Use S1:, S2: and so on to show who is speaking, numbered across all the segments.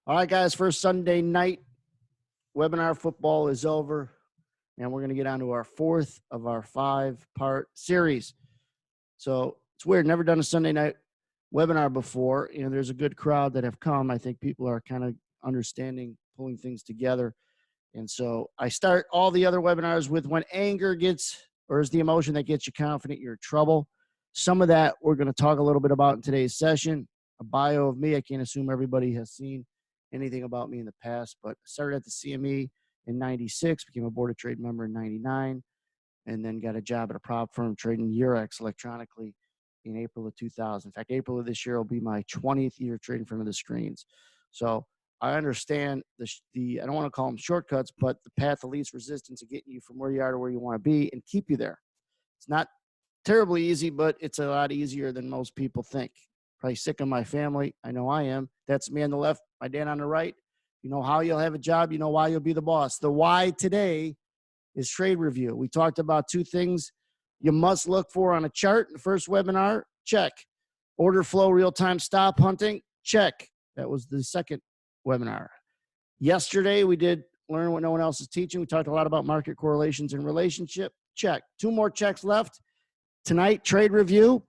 S1: All right, guys, first Sunday night webinar football is over, and we're going to get on to our fourth of our 5-part series. So it's weird, never done a Sunday night webinar before. You know, there's a good crowd that have come. I think people are kind of understanding, pulling things together. And so I start all the other webinars with when anger gets, or is the emotion that gets you confident you're in trouble. Some of that we're going to talk a little bit about in today's session. A bio of me. I can't assume everybody has seen anything about me in the past, but I started at the CME in 96, became a board of trade member in 99, and then got a job at a prop firm trading Eurex electronically in April of 2000. In fact, April of this year will be my 20th year trading in front of the screens. So I understand the I don't want to call them shortcuts, but the path of least resistance of getting you from where you are to where you want to be and keep you there. It's not terribly easy, but it's a lot easier than most people think. Probably sick of my family. I know I am. That's me on the left, my dad on the right. You know how you'll have a job. You know why you'll be the boss. The why today is trade review. We talked about 2 things you must look for on a chart in the first webinar. Check. Order flow, real-time stop hunting. Check. That was the second webinar. Yesterday, we did learn what no one else is teaching. We talked a lot about market correlations and relationship. Check. 2 more checks left. Tonight, trade review.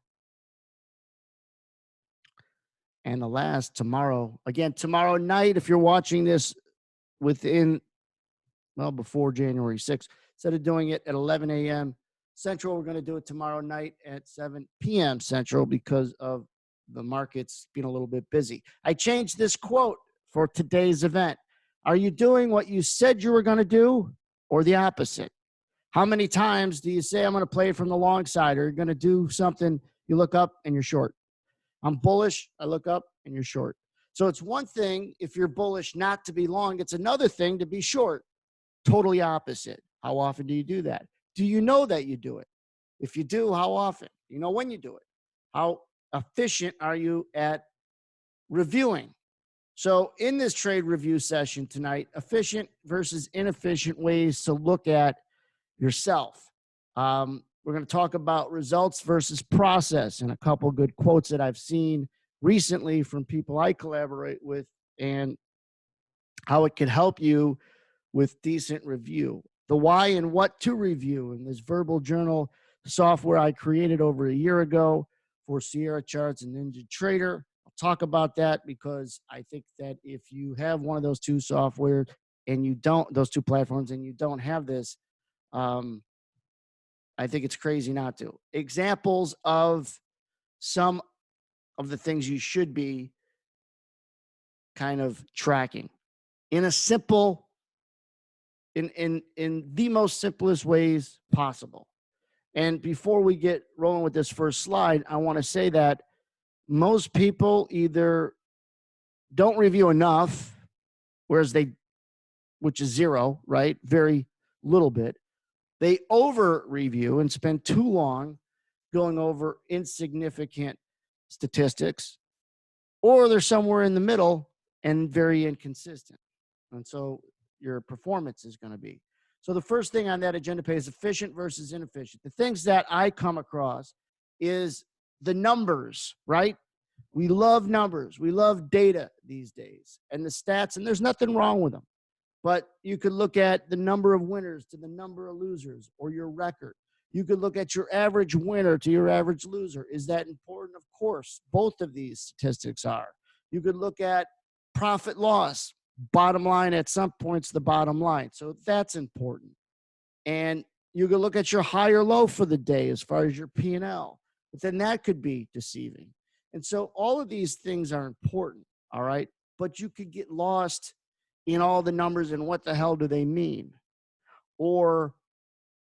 S1: And the last tomorrow. Again, tomorrow night, if you're watching this within, well, before January 6th, instead of doing it at 11 a.m. Central, we're going to do it tomorrow night at 7 p.m. Central because of the markets being a little bit busy. I changed this quote for today's event. Are you doing what you said you were going to do or the opposite? How many times do you say, I'm going to play it from the long side, or you're going to do something, you look up and you're short? I'm bullish, I look up and you're short. So it's one thing if you're bullish not to be long. It's another thing to be short. Totally opposite. How often do you do that? Do you know that you do it? If you do, how often? You know when you do it. How efficient are you at reviewing? So in this trade review session tonight, efficient versus inefficient ways to look at yourself. We're going to talk about results versus process and a couple good quotes that I've seen recently from people I collaborate with and how it can help you with decent review. The why and what to review in this verbal journal software I created over a year ago for Sierra Charts and Ninja Trader. I'll talk about that because I think that if you have one of those 2 software and you don't, those 2 platforms, and you don't have this, I think it's crazy not to. Examples of some of the things you should be kind of tracking in a simple, in the most simplest ways possible. And before we get rolling with this first slide, I want to say that most people either don't review enough, which is 0, right? Very little bit. They over review and spend too long going over insignificant statistics, or they're somewhere in the middle and very inconsistent. And so your performance is going to be. So the first thing on that agenda page is efficient versus inefficient. The things that I come across is the numbers, right? We love numbers. We love data these days and the stats, and there's nothing wrong with them. But you could look at the number of winners to the number of losers or your record. You could look at your average winner to your average loser. Is that important? Of course, both of these statistics are. You could look at profit loss, bottom line at some points, the bottom line. So that's important. And you could look at your high or low for the day as far as your P&L. But then that could be deceiving. And so all of these things are important, all right? But you could get lost in all the numbers and what the hell do they mean? Or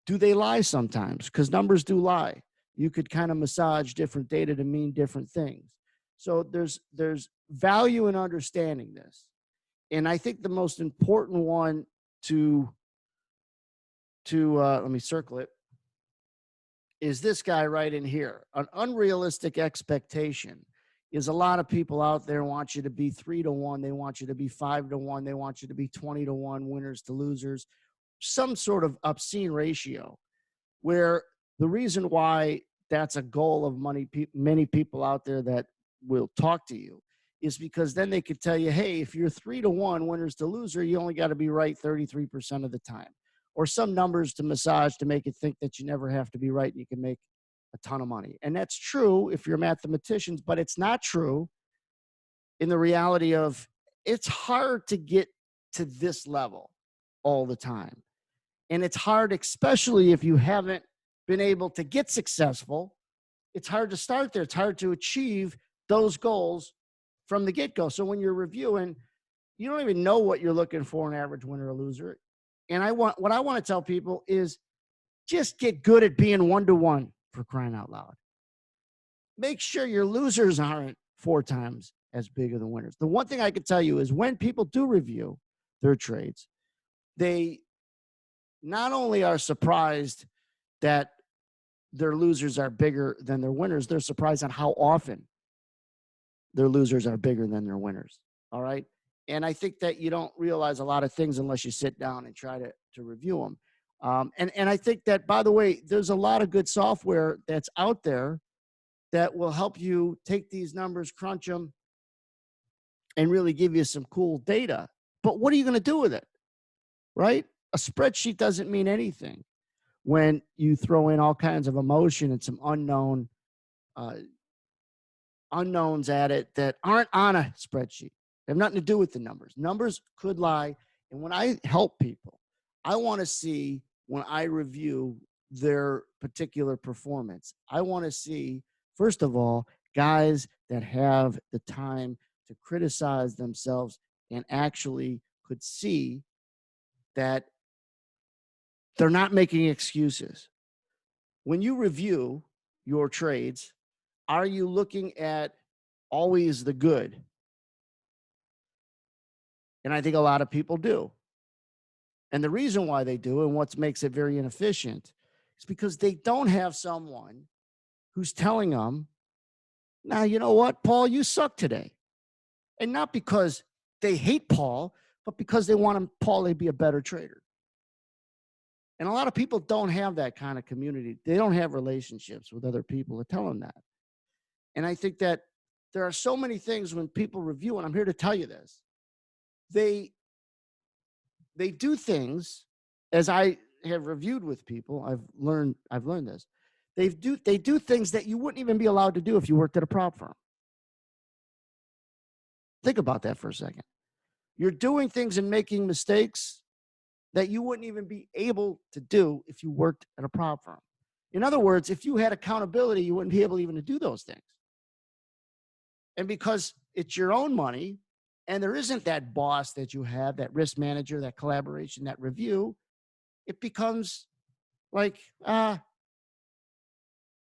S1: do they lie sometimes? Because numbers do lie. You could kind of massage different data to mean different things. So there's value in understanding this. And I think the most important one to let me circle it, is this guy right in here. An unrealistic expectation is a lot of people out there want you to be 3-to-1. They want you to be 5-to-1. They want you to be 20-to-1 winners to losers, some sort of obscene ratio, where the reason why that's a goal of many people out there that will talk to you is because then they could tell you, hey, if you're 3-1 winners to loser, you only got to be right 33% of the time, or some numbers to massage to make it think that you never have to be right and you can make a ton of money. And that's true if you're mathematicians, but it's not true in the reality of it's hard to get to this level all the time. And it's hard, especially if you haven't been able to get successful. It's hard to start there. It's hard to achieve those goals from the get-go. So when you're reviewing, you don't even know what you're looking for, an average winner or loser. And what I want to tell people is just get good at being 1-to-1, for crying out loud. Make sure your losers aren't 4 times as big as the winners. The one thing I could tell you is when people do review their trades, they not only are surprised that their losers are bigger than their winners, they're surprised on how often their losers are bigger than their winners. All right. And I think that you don't realize a lot of things unless you sit down and try to review them. And I think that, by the way, there's a lot of good software that's out there that will help you take these numbers, crunch them, and really give you some cool data. But what are you going to do with it? Right? A spreadsheet doesn't mean anything when you throw in all kinds of emotion and some unknowns at it that aren't on a spreadsheet. They have nothing to do with the numbers. Numbers could lie. And when I help people, I want to see, when I review their particular performance, I want to see, first of all, guys that have the time to criticize themselves and actually could see that they're not making excuses. When you review your trades, are you looking at always the good? And I think a lot of people do. And the reason why they do, and what makes it very inefficient, is because they don't have someone who's telling them, now, you know what, Paul, you suck today. And not because they hate Paul, but because they want Paul to be a better trader. And a lot of people don't have that kind of community. They don't have relationships with other people that tell them that. And I think that there are so many things when people review, and I'm here to tell you this, they do things, as I have reviewed with people, I've learned this. They do things that you wouldn't even be allowed to do if you worked at a prop firm. Think about that for a second. You're doing things and making mistakes that you wouldn't even be able to do if you worked at a prop firm. In other words, if you had accountability, you wouldn't be able even to do those things. And because it's your own money, and there isn't that boss that you have, that risk manager, that collaboration, that review, it becomes like, and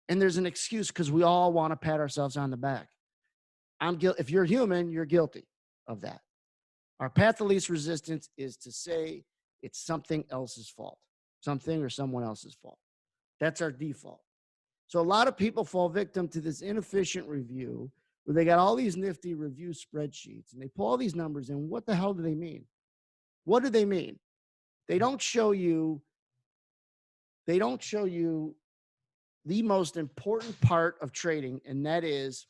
S1: there's an excuse because we all want to pat ourselves on the back. If you're human, you're guilty of that. Our path of least resistance is to say it's something else's fault, something or someone else's fault. That's our default. So a lot of people fall victim to this inefficient review where they got all these nifty review spreadsheets and they pull all these numbers in. What the hell do they mean? What do they mean? They don't show you the most important part of trading, and that is,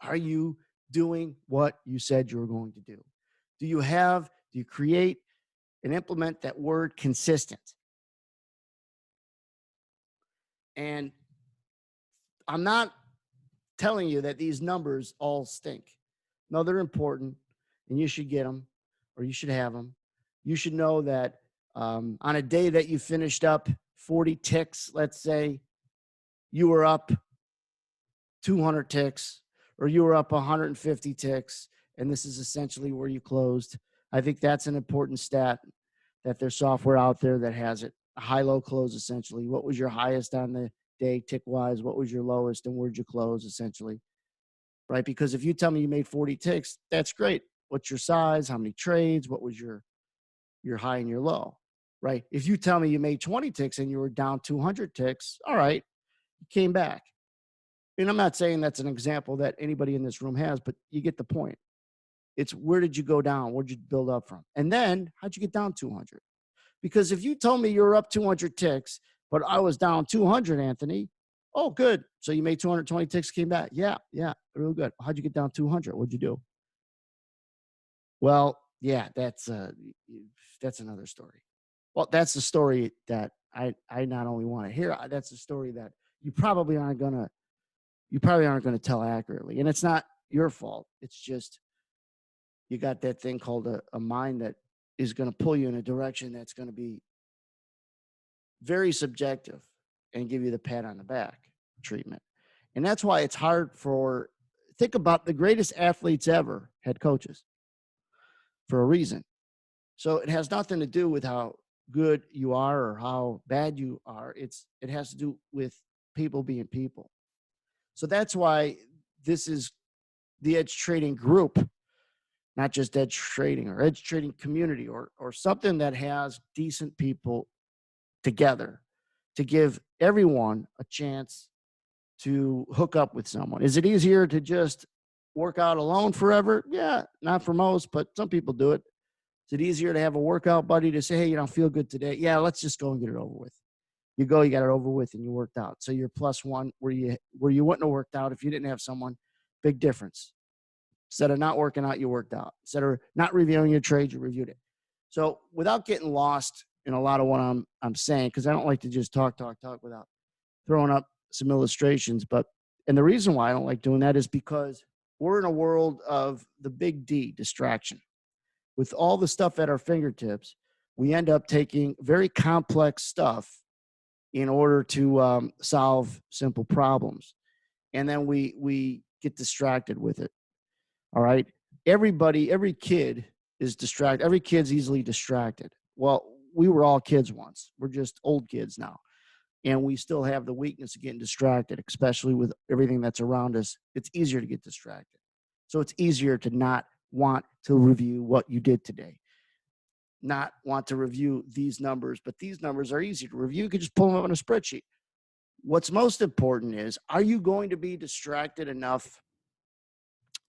S1: are you doing what you said you were going to do? Do you create and implement that word consistent? And I'm not telling you that these numbers all stink. No, they're important, and you should get them, or you should have them. You should know that on a day that you finished up 40 ticks, let's say, you were up 200 ticks, or you were up 150 ticks, and this is essentially where you closed. I think that's an important stat, that there's software out there that has it. A high-low close, essentially. What was your highest on the day tick-wise? What was your lowest, and where'd you close, essentially? Right? Because if you tell me you made 40 ticks, that's great. What's your size? How many trades? What was your high and your low? Right? If you tell me you made 20 ticks and you were down 200 ticks, all right, you came back. And I'm not saying that's an example that anybody in this room has, but you get the point. It's where did you go down? Where'd you build up from? And then how'd you get down 200? Because if you told me you were up 200 ticks, but I was down 200, Anthony, Oh, good. So you made 220 ticks, came back. Yeah, yeah, real good. How'd you get down 200? What'd you do? Well, yeah, that's another story. Well, that's the story that I not only want to hear. That's the story that you probably aren't gonna tell accurately, and it's not your fault. It's just you got that thing called a mind that is going to pull you in a direction that's going to be very subjective and give you the pat on the back treatment. And that's why it's hard for, think about the greatest athletes ever had coaches for a reason. So it has nothing to do with how good you are or how bad you are. It has to do with people being people. So that's why this is the edge trading group, not just edge trading or edge trading community or something that has decent people together to give everyone a chance to hook up with someone. Is it easier to just work out alone forever? Yeah, not for most, but some people do it. Is it easier to have a workout buddy to say, hey, you don't feel good today? Yeah, let's just go and get it over with. You go, you got it over with, and you worked out. So you're plus one where you wouldn't have worked out if you didn't have someone. Big difference. Instead of not working out, you worked out. Instead of not reviewing your trade, you reviewed it. So without getting lost in a lot of what I'm saying, because I don't like to just talk without throwing up some illustrations. And the reason why I don't like doing that is because we're in a world of the big D, distraction. With all the stuff at our fingertips, we end up taking very complex stuff in order to solve simple problems. And then we get distracted with it. All right. Every kid is distracted. Every kid's easily distracted. Well, we were all kids once. We're just old kids now. And we still have the weakness of getting distracted, especially with everything that's around us. It's easier to get distracted. So it's easier to not want to review what you did today, not want to review these numbers, but these numbers are easy to review. You can just pull them up on a spreadsheet. What's most important is, are you going to be distracted enough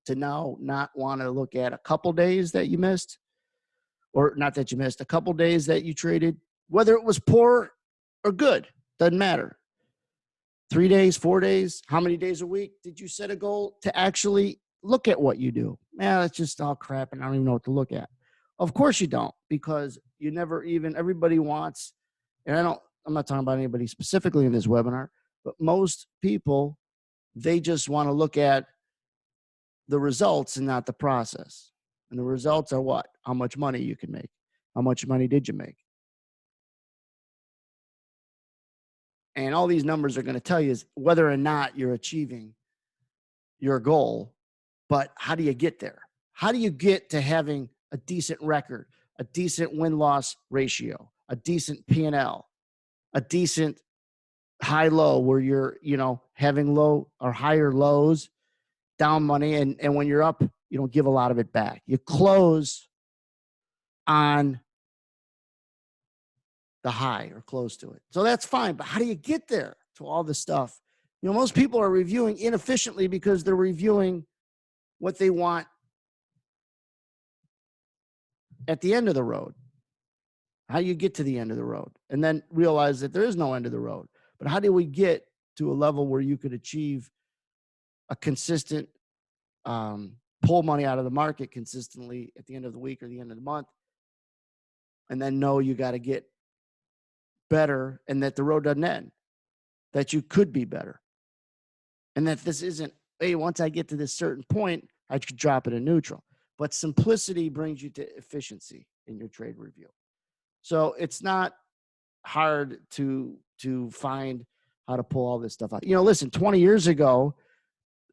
S1: to now not want to look at a couple days that you missed, or not that you missed, a couple days that you traded, whether it was poor or good, doesn't matter. 3 days, 4 days, how many days a week did you set a goal to actually look at what you do? Man, that's just all crap and I don't even know what to look at. Of course you don't, because you never even, everybody wants, and I'm not talking about anybody specifically in this webinar, but most people, they just want to look at the results and not the process. And the results are what? How much money you can make. How much money did you make? And all these numbers are going to tell you is whether or not you're achieving your goal, but how do you get there? How do you get to having a decent record, a decent win-loss ratio, a decent P&L, a decent high-low where you're, having low or higher lows, down money, and when you're up, you don't give a lot of it back. You close on the high or close to it. So that's fine, but how do you get there to all this stuff? Most people are reviewing inefficiently because they're reviewing what they want at the end of the road. How do you get to the end of the road? And then realize that there is no end of the road. But how do we get to a level where you could achieve a consistent pull money out of the market consistently at the end of the week or the end of the month, and then know you got to get better and that the road doesn't end, that you could be better, and that this isn't, hey, once I get to this certain point, I could drop it in neutral. But simplicity brings you to efficiency in your trade review. So it's not hard to find how to pull all this stuff out. Listen, 20 years ago,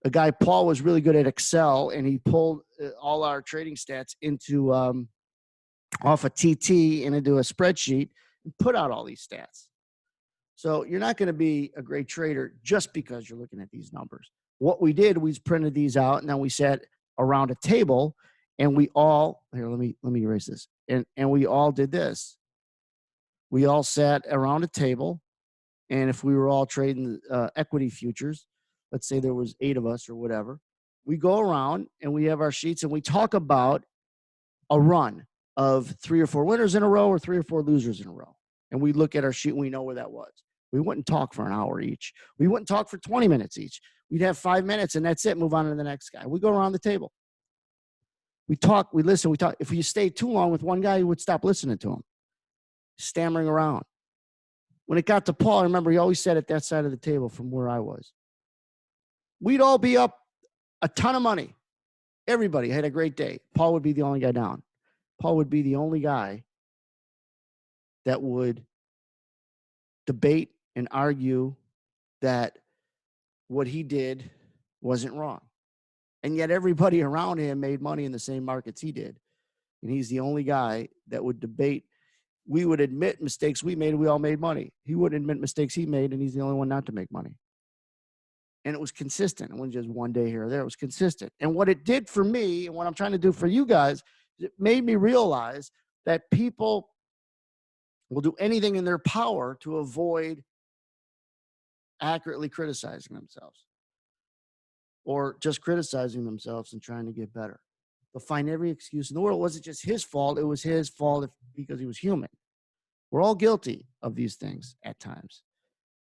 S1: a guy, Paul, was really good at Excel, and he pulled all our trading stats into off a TT and into a spreadsheet and put out all these stats. So you're not going to be a great trader just because you're looking at these numbers. What we did, we printed these out, and then we sat around a table, and we all, here, let me erase this, and we all did this. We all sat around a table, and if we were all trading equity futures, let's say there was 8 of us or whatever, we go around and we have our sheets and we talk about a run of 3 or 4 winners in a row or 3 or 4 losers in a row. And we look at our sheet and we know where that was. We wouldn't talk for an hour each. We wouldn't talk for 20 minutes each. We'd have 5 minutes and that's it. Move on to the next guy. We go around the table. We talk, we listen, we talk. If you stay too long with one guy, you would stop listening to him, stammering around. When it got to Paul, I remember he always sat at that side of the table from where I was. We'd all be up a ton of money. Everybody had a great day. Paul would be the only guy down. Paul would be the only guy that would debate and argue that what he did wasn't wrong. And yet everybody around him made money in the same markets he did. And he's the only guy that would debate. We would admit mistakes we made. We all made money. He wouldn't admit mistakes he made, and he's the only one not to make money. And it was consistent. It wasn't just one day here or there. It was consistent. And what it did for me, and what I'm trying to do for you guys, it made me realize that people will do anything in their power to avoid accurately criticizing themselves or just criticizing themselves and trying to get better. They'll find every excuse in the world. It wasn't just his fault. It was his fault because he was human. We're all guilty of these things at times.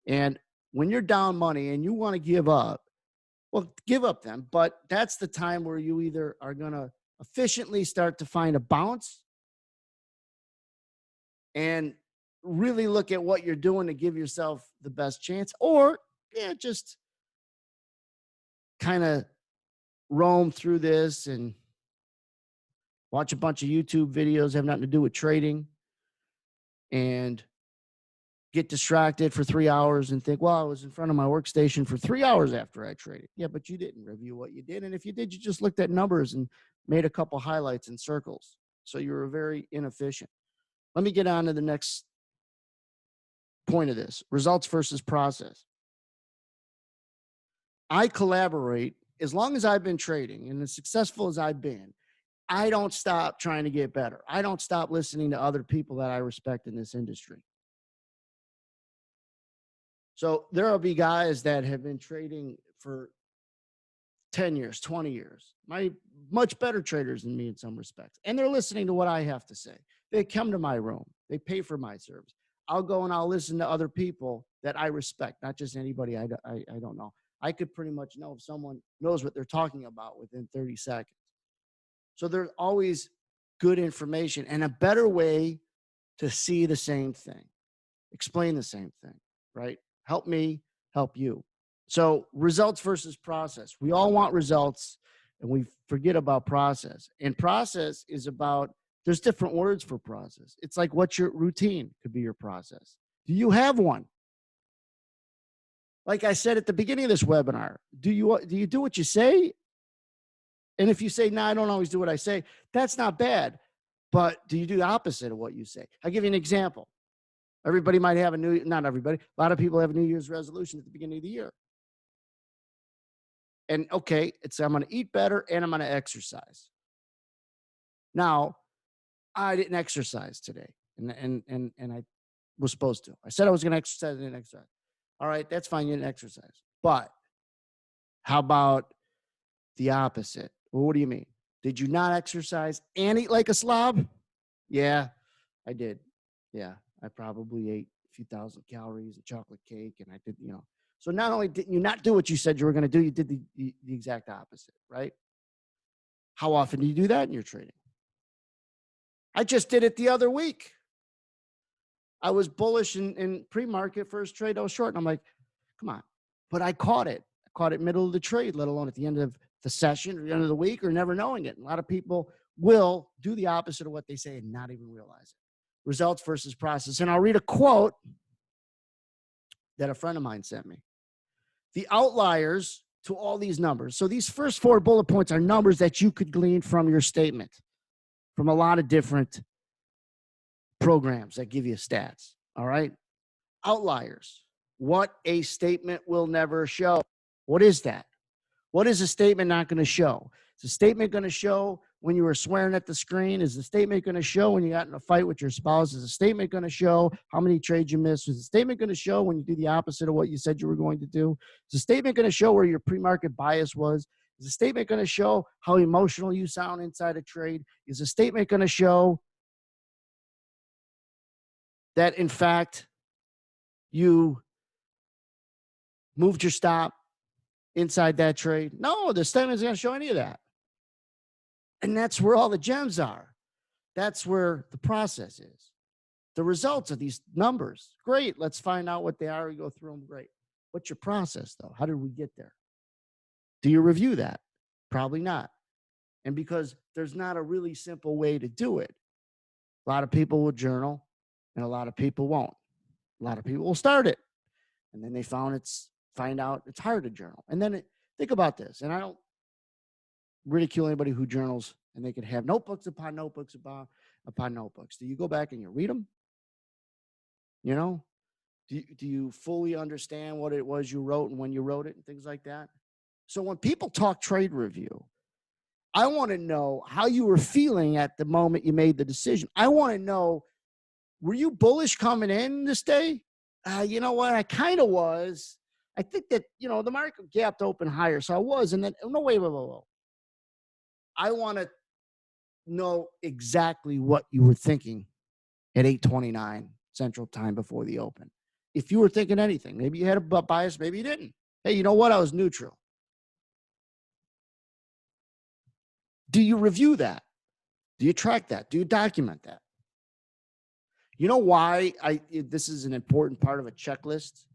S1: And when you're down money and you want to give up, well, give up then. But that's the time where you either are going to efficiently start to find a bounce and really look at what you're doing to give yourself the best chance, or just kind of roam through this and watch a bunch of YouTube videos have nothing to do with trading and get distracted for 3 hours and think, well, I was in front of my workstation for 3 hours after I traded. Yeah, but you didn't review what you did. And if you did, you just looked at numbers and made a couple highlights and circles. So you were very inefficient. Let me get on to the next point of this: results versus process. I collaborate. As long as I've been trading and as successful as I've been, I don't stop trying to get better. I don't stop listening to other people that I respect in this industry. So there will be guys that have been trading for 10 years, 20 years, much better traders than me in some respects. And they're listening to what I have to say. They come to my room. They pay for my service. I'll go and I'll listen to other people that I respect, not just anybody I don't know. I could pretty much know if someone knows what they're talking about within 30 seconds. So there's always good information and a better way to see the same thing, explain the same thing, right? Help me, help you. So results versus process. We all want results and we forget about process. And process is about, there's different words for process. It's like, what's your routine could be your process. Do you have one? Like I said at the beginning of this webinar, do you do what you say? And if you say, no, I don't always do what I say, that's not bad. But do you do the opposite of what you say? I'll give you an example. Everybody might have not everybody, a lot of people have a New Year's resolution at the beginning of the year. And okay, I'm going to eat better and I'm going to exercise. Now, I didn't exercise today. And I was supposed to. I said I was going to exercise and didn't exercise. All right, that's fine. You didn't exercise. But how about the opposite? Well, what do you mean? Did you not exercise and eat like a slob? Yeah, I did. Yeah, I probably ate a few thousand calories, a chocolate cake, and I did, So not only did you not do what you said you were going to do, you did the exact opposite, right? How often do you do that in your trading? I just did it the other week. I was bullish in pre-market first trade. I was short. And I'm like, come on. But I caught it. I caught it middle of the trade, let alone at the end of the session or the end of the week or never knowing it. And a lot of people will do the opposite of what they say and not even realize it. Results versus process. And I'll read a quote that a friend of mine sent me. The outliers to all these numbers. So these first 4 bullet points are numbers that you could glean from your statement, from a lot of different programs that give you stats. All right. Outliers. What a statement will never show. What is that? What is a statement not going to show? Is a statement going to show when you were swearing at the screen? Is the statement going to show when you got in a fight with your spouse? Is a statement going to show how many trades you missed? Is a statement going to show when you do the opposite of what you said you were going to do? Is a statement going to show where your pre-market bias was? Is a statement going to show how emotional you sound inside a trade? Is a statement going to show that, in fact, you moved your stop inside that trade. No, the statement's going to show any of that. And that's where all the gems are. That's where the process is. The results of these numbers, great. Let's find out what they are. We go through them, great. What's your process, though? How did we get there? Do you review that? Probably not. And because there's not a really simple way to do it, a lot of people will journal and a lot of people won't. A lot of people will start it and then they find out it's hard to journal. And then think about this, and I don't ridicule anybody who journals and they could have notebooks upon notebooks upon notebooks. Do you go back and you read them? You know, do you fully understand what it was you wrote and when you wrote it and things like that? So when people talk trade review, I want to know how you were feeling at the moment you made the decision. I want to know, were you bullish coming in this day? You know what? I kind of was. I think that, the market gapped open higher. So I was. And then, no, wait. I want to know exactly what you were thinking at 8:29 Central Time before the open. If you were thinking anything, maybe you had a bias, maybe you didn't. Hey, you know what? I was neutral. Do you review that? Do you track that? Do you document that? You know why this is an important part of a checklist?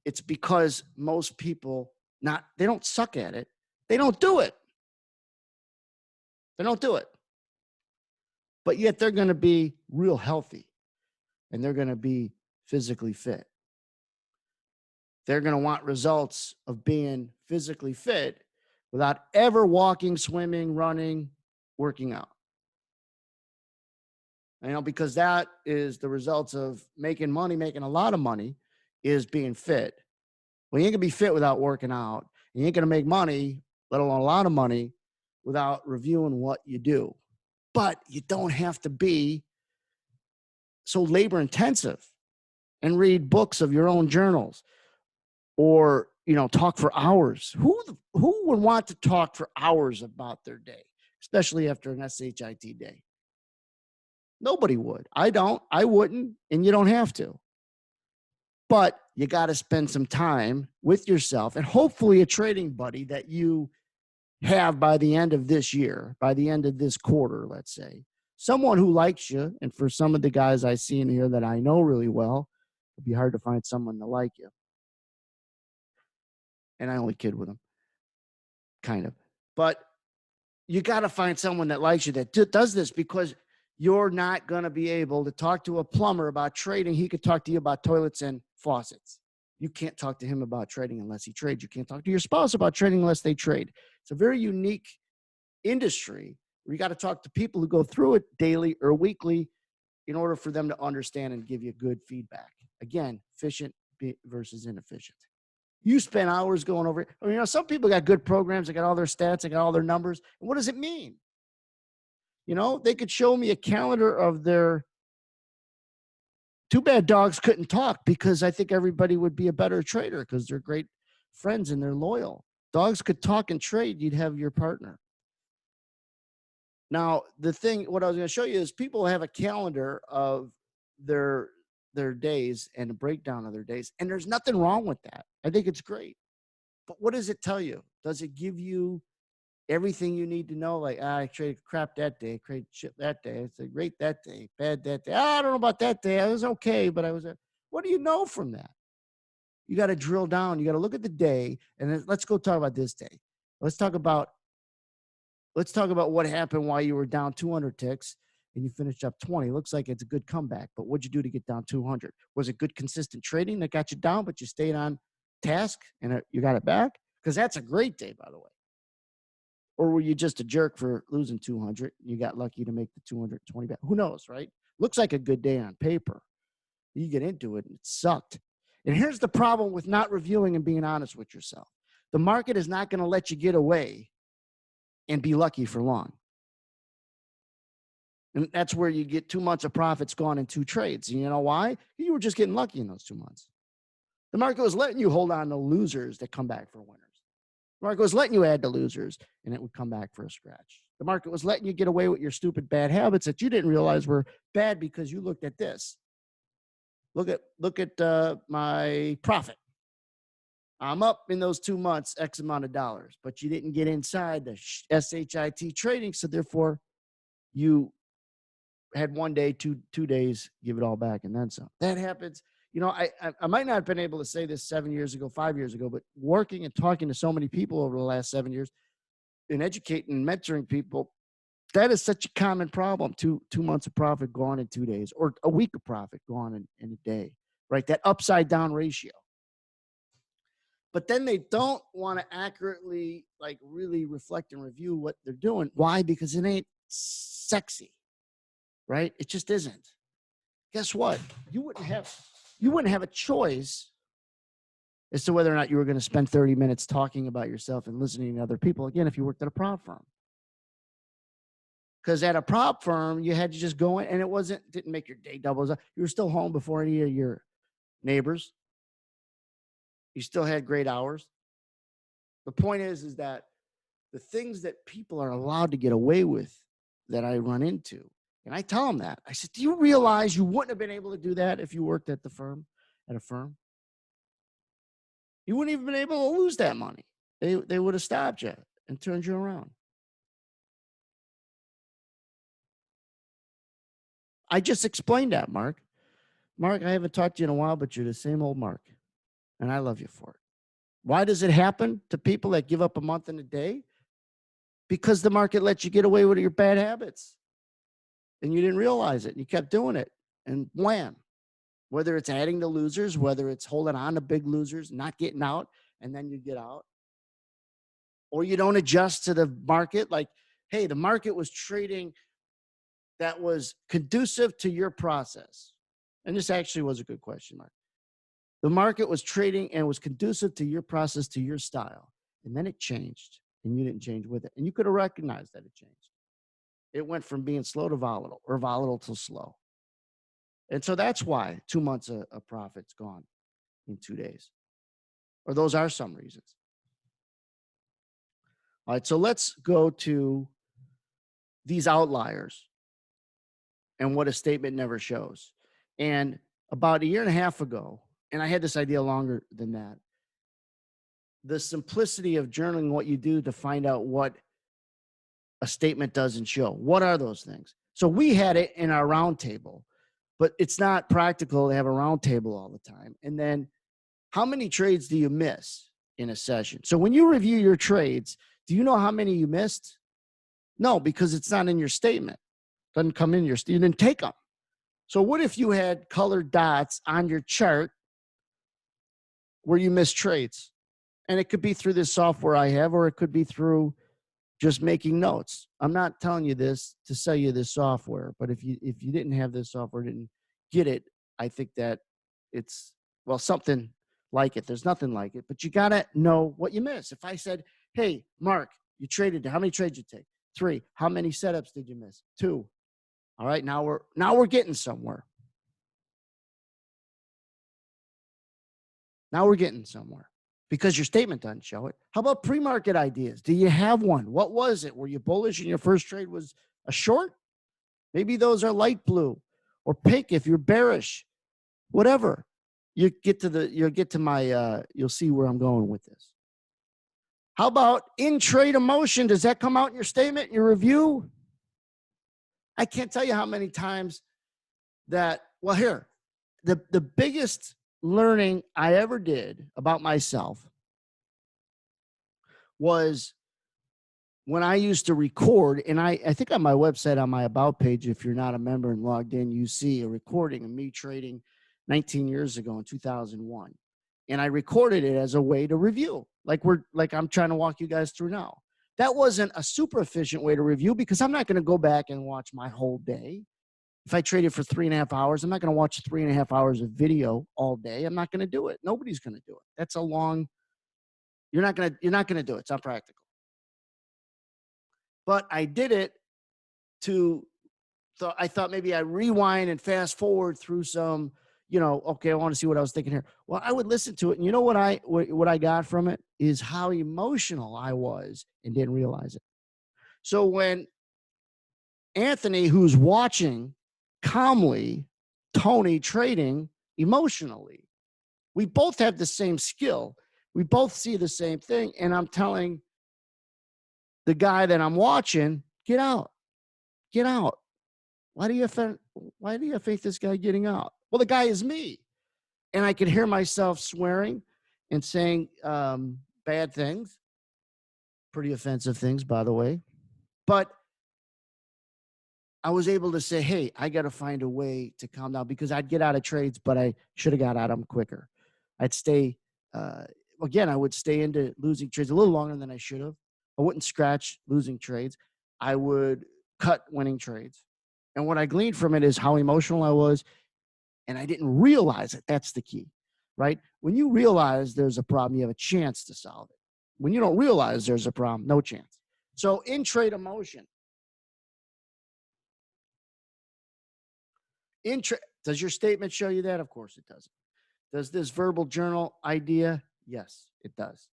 S1: It's because most people, they don't suck at it. They don't do it. They don't do it. But yet they're going to be real healthy and they're going to be physically fit. They're going to want results of being physically fit without ever walking, swimming, running, working out. Because that is the results of making money, making a lot of money, is being fit. Well, you ain't going to be fit without working out. You ain't going to make money, let alone a lot of money, without reviewing what you do. But you don't have to be so labor intensive and read books of your own journals or, talk for hours. Who would want to talk for hours about their day, especially after an SHIT day? Nobody would. I don't. I wouldn't. And you don't have to. But you got to spend some time with yourself and hopefully a trading buddy that you have by the end of this year, by the end of this quarter, let's say. Someone who likes you. And for some of the guys I see in here that I know really well, it'd be hard to find someone to like you. And I only kid with them. Kind of. But you got to find someone that likes you that does this, because you're not going to be able to talk to a plumber about trading. He could talk to you about toilets and faucets. You can't talk to him about trading unless he trades. You can't talk to your spouse about trading unless they trade. It's a very unique industry where you got to talk to people who go through it daily or weekly in order for them to understand and give you good feedback. Again, efficient versus inefficient. You spend hours going over it. Some people got good programs. They got all their stats. They got all their numbers. And what does it mean? They could show me a calendar of their. Too bad dogs couldn't talk, because I think everybody would be a better trader because they're great friends and they're loyal. Dogs could talk and trade. You'd have your partner. Now, what I was going to show you is people have a calendar of their days and a breakdown of their days. And there's nothing wrong with that. I think it's great. But what does it tell you? Does it give you everything you need to know? Like, I traded crap that day, traded shit that day. It's great that day, bad that day. I don't know about that day. I was okay, but I was. What do you know from that? You got to drill down. You got to look at the day, and then let's go talk about this day. Let's talk about what happened while you were down 200 ticks and you finished up 20. Looks like it's a good comeback, but what'd you do to get down 200? Was it good, consistent trading that got you down, but you stayed on task and you got it back? Because that's a great day, by the way. Or were you just a jerk for losing 200 and you got lucky to make the 220 back? Who knows, right? Looks like a good day on paper. You get into it and it sucked. And here's the problem with not reviewing and being honest with yourself. The market is not going to let you get away and be lucky for long. And that's where you get 2 months of profits gone in 2 trades. And you know why? You were just getting lucky in those 2 months. The market was letting you hold on to losers that come back for winners. The market was letting you add to losers and it would come back for a scratch. The market was letting you get away with your stupid bad habits that you didn't realize were bad because you looked at this. Look at my profit. I'm up in those 2 months, X amount of dollars, but you didn't get inside the SHIT trading. So therefore you had 1 day, 2 days, give it all back. And then some. That happens. You know, I might not have been able to say this 7 years ago, 5 years ago, but working and talking to so many people over the last 7 years and educating and mentoring people, that is such a common problem. 2 months of profit gone in 2 days, or a week of profit gone in a day, right? That upside down ratio. But then they don't want to accurately, like, really reflect and review what they're doing. Why? Because it ain't sexy, right? It just isn't. Guess what? You wouldn't have a choice as to whether or not you were going to spend 30 minutes talking about yourself and listening to other people, again, if you worked at a prop firm. Because at a prop firm, you had to just go in, and didn't make your day doubles up. You were still home before any of your neighbors. You still had great hours. The point is that the things that people are allowed to get away with that I run into, and I tell them that. I said, do you realize you wouldn't have been able to do that if you worked at a firm? You wouldn't even been able to lose that money. They would have stopped you and turned you around. I just explained that, Mark. Mark, I haven't talked to you in a while, but you're the same old Mark. And I love you for it. Why does it happen to people that give up a month and a day? Because the market lets you get away with your bad habits. And you didn't realize it. You kept doing it. And wham. Whether it's adding to losers, whether it's holding on to big losers, not getting out, and then you get out. Or you don't adjust to the market. Like, hey, the market was trading that was conducive to your process. And this actually was a good question, Mark. The market was trading and was conducive to your process, to your style. And then it changed, and you didn't change with it. And you could have recognized that it changed. It went from being slow to volatile, or volatile to slow. And so that's why 2 months of profit's gone in 2 days. Or those are some reasons. All right, so let's go to these outliers and what a statement never shows. And about a year and a half ago, and I had this idea longer than that, the simplicity of journaling what you do to find out what a statement doesn't show. What are those things? So we had it in our round table, but it's not practical to have a round table all the time. And then how many trades do you miss in a session? So when you review your trades, do you know how many you missed? No, because it's not in your statement. It doesn't come in you didn't take them. So what if you had colored dots on your chart where you missed trades? And it could be through this software I have, or it could be through just making notes. I'm not telling you this to sell you this software, but if you didn't have this software, didn't get it, I think that it's, well, something like it. There's nothing like it, but you got to know what you miss. If I said, hey, Mark, you traded, how many trades you take? 3. How many setups did you miss? 2. All right, now we're getting somewhere. Now we're getting somewhere because your statement doesn't show it. How about pre-market ideas? Do you have one? What was it? Were you bullish and your first trade was a short? Maybe those are light blue or pink if you're bearish. Whatever. You'll get to my you'll see where I'm going with this. How about in trade emotion? Does that come out in your statement, your review? I can't tell you how many times that, well, here, the biggest learning I ever did about myself was when I used to record, and I think on my website, on my About page, if you're not a member and logged in, you see a recording of me trading 19 years ago in 2001. And I recorded it as a way to review, like I'm trying to walk you guys through now. That wasn't a super efficient way to review because I'm not going to go back and watch my whole day. If I traded for 3.5 hours, I'm not going to watch 3.5 hours of video all day. I'm not going to do it. Nobody's going to do it. That's a long, you're not going to do it. It's not practical. But I did it I thought maybe I'd rewind and fast forward through some, okay, I want to see what I was thinking here. Well, I would listen to it. And you know what I got from it is how emotional I was and didn't realize it. So when Anthony, who's watching calmly, Tony trading emotionally, we both have the same skill. We both see the same thing. And I'm telling the guy that I'm watching, get out, get out. Why do you think this guy getting out? Well, the guy is me. And I could hear myself swearing and saying bad things, pretty offensive things, by the way. But I was able to say, hey, I got to find a way to calm down, because I'd get out of trades, but I should have got out of them quicker. I'd stay, I would stay into losing trades a little longer than I should have. I wouldn't scratch losing trades. I would cut winning trades. And what I gleaned from it is how emotional I was. And I didn't realize it. That's the key, right? When you realize there's a problem, you have a chance to solve it. When you don't realize there's a problem, no chance. So in trade emotion, does your statement show you that? Of course it doesn't. Does this verbal journal idea? Yes, it does.